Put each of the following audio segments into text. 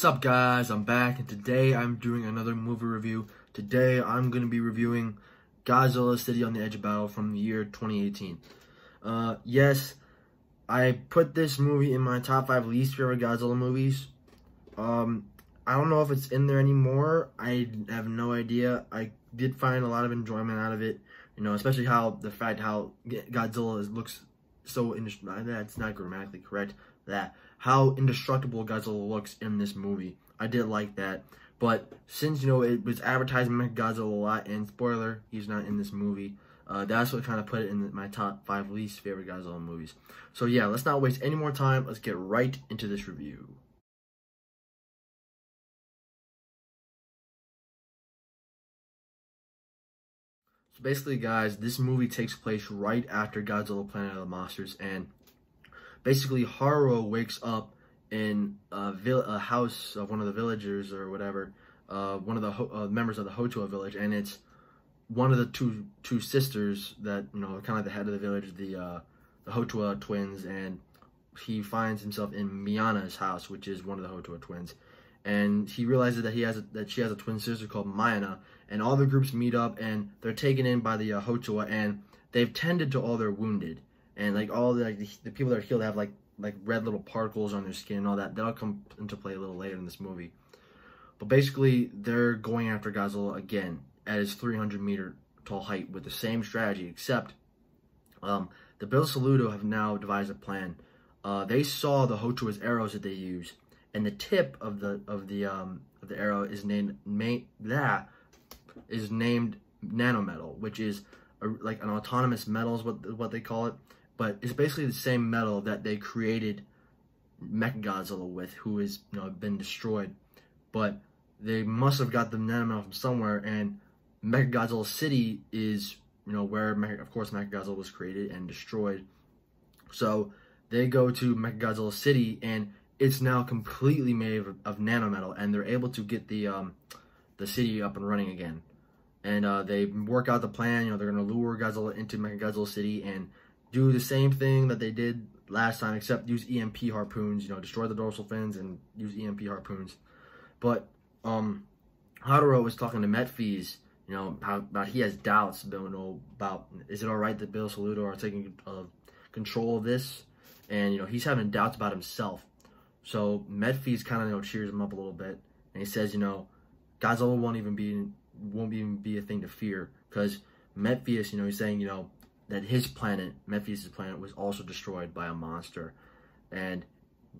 Sup guys, I'm back and today I'm doing another movie review. Today I'm going to be reviewing Godzilla City on the Edge of Battle from the year 2018. Yes, I put this movie in my top 5 least favorite Godzilla movies. I don't know if it's in there anymore. I have no idea. I did find a lot of enjoyment out of it, you know, especially how Godzilla looks so that's not grammatically correct. How indestructible Godzilla looks in this movie. I did like that. But since, you know, it was advertising Godzilla a lot, and spoiler, he's not in this movie, that's what kind of put it in my top 5 least favorite Godzilla movies. So yeah, let's not waste any more time. Let's get right into this review. So basically, guys, this movie takes place right after Godzilla Planet of the Monsters, and basically Haruo wakes up in a house of one of the villagers or whatever, one of the members of the Hotua village, and it's one of the two sisters that, you know, kind of like the head of the village, the Hotua twins, and he finds himself in Miyana's house, which is one of the Hotua twins, and he realizes that she has a twin sister called Mayana, and all the groups meet up and they're taken in by the Hotua, and they've tended to all their wounded. And like all the people that are healed have like red little particles on their skin and all that. That'll come into play a little later in this movie. But basically, they're going after Godzilla again at his 300-meter tall height with the same strategy, except the Bill Saludo have now devised a plan. They saw the Hotua's arrows that they use, and the tip of the arrow is named nanometal, which is like an autonomous metal is what they call it. But it's basically the same metal that they created Mechagodzilla with, who has, you know, been destroyed. But they must have got the nanometal from somewhere, and Mechagodzilla City is, you know, where of course Mechagodzilla was created and destroyed. So they go to Mechagodzilla City, and it's now completely made of nanometal, and they're able to get the city up and running again. And they work out the plan. You know, they're gonna lure Godzilla into Mechagodzilla City and do the same thing that they did last time, except use EMP harpoons, you know, destroy the dorsal fins and use EMP harpoons. But Haruo was talking to Metphis, you know, about he has doubts about is it alright that Bill Saludo are taking control of this, and, you know, he's having doubts about himself. So Metphis kind of, you know, cheers him up a little bit, and he says, you know, Godzilla won't even be a thing to fear, because Metphis, you know, he's saying, you know, that his planet, Metphis' planet, was also destroyed by a monster. And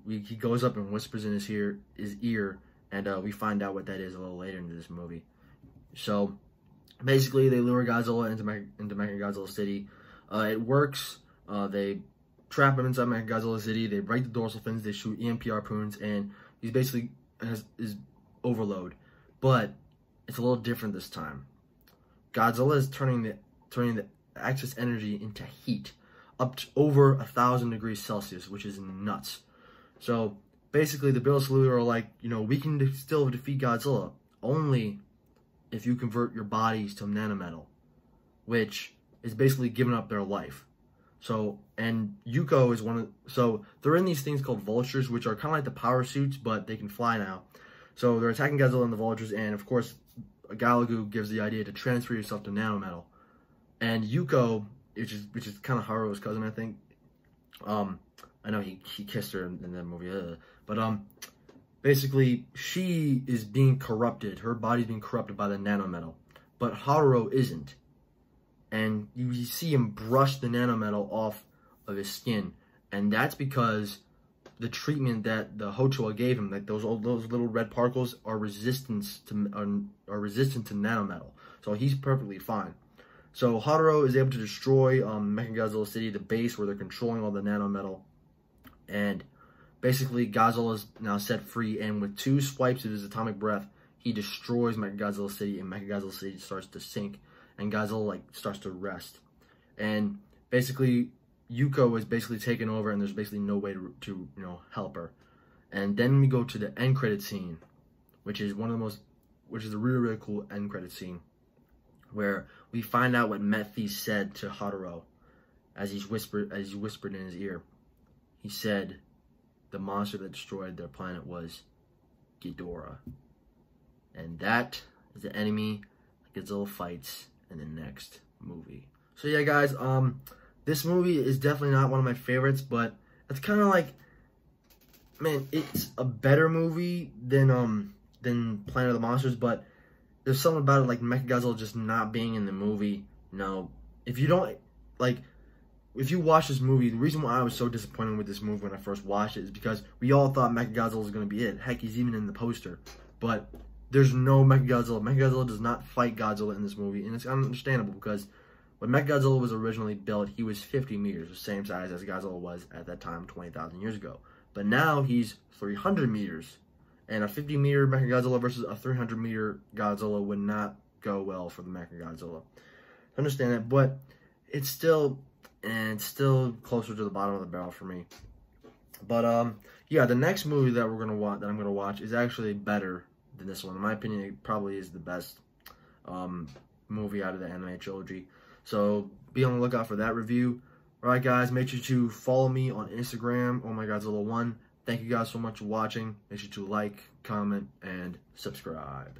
he goes up and whispers in his ear, and we find out what that is a little later into this movie. So basically, they lure Godzilla into Mechagodzilla City. It works. They trap him inside Mechagodzilla City. They break the dorsal fins. They shoot EMP harpoons, and he's basically is overload. But it's a little different this time. Godzilla is turning the excess energy into heat, up to over 1,000 degrees Celsius, which is nuts. So basically, the Bill Saludo are like, you know, we can still defeat Godzilla only if you convert your bodies to nanometal, which is basically giving up their life. So, and Yuko is so they're in these things called vultures, which are kind of like the power suits, but they can fly now. So they're attacking Godzilla and the vultures, and of course, Galagu gives the idea to transfer yourself to nanometal. And Yuko, which is kind of Haruo's cousin, I think. I know he kissed her in that movie, but basically she is being corrupted. Her body's being corrupted by the nanometal, but Haruo isn't. And you see him brush the nanometal off of his skin, and that's because the treatment that the Hotua gave him, like those little red particles, are resistant to nanometal. So he's perfectly fine. So Haruo is able to destroy Mechagodzilla City, the base where they're controlling all the nanometal, and basically Godzilla is now set free. And with 2 swipes of his atomic breath, he destroys Mechagodzilla City, and Mechagodzilla City starts to sink, and Godzilla starts to rest. And basically, Yuko is basically taken over, and there's basically no way to you know, help her. And then we go to the end credit scene, which is a really cool end credit scene, where we find out what Metphis said to Haruo as he whispered in his ear. He said the monster that destroyed their planet was Ghidorah. And that is the enemy Godzilla fights in the next movie. So yeah, guys, this movie is definitely not one of my favorites, but it's kind of like, man, it's a better movie than Planet of the Monsters, but there's something about it, like Mechagodzilla just not being in the movie. No, if you don't, like, if you watch this movie, the reason why I was so disappointed with this movie when I first watched it is because we all thought Mechagodzilla was going to be it. Heck, he's even in the poster. But there's no Mechagodzilla. Mechagodzilla does not fight Godzilla in this movie, and it's understandable because when Mechagodzilla was originally built, he was 50 meters, the same size as Godzilla was at that time 20,000 years ago. But now he's 300 meters, and a 50-meter Mechagodzilla versus a 300-meter Godzilla would not go well for the Mechagodzilla. I understand that, but it's still closer to the bottom of the barrel for me. But yeah, the next movie that I'm gonna watch is actually better than this one. In my opinion, it probably is the best movie out of the anime trilogy. So be on the lookout for that review. Alright guys, make sure to follow me on Instagram, OhMyGodzilla1. Thank you guys so much for watching. Make sure to like, comment, and subscribe.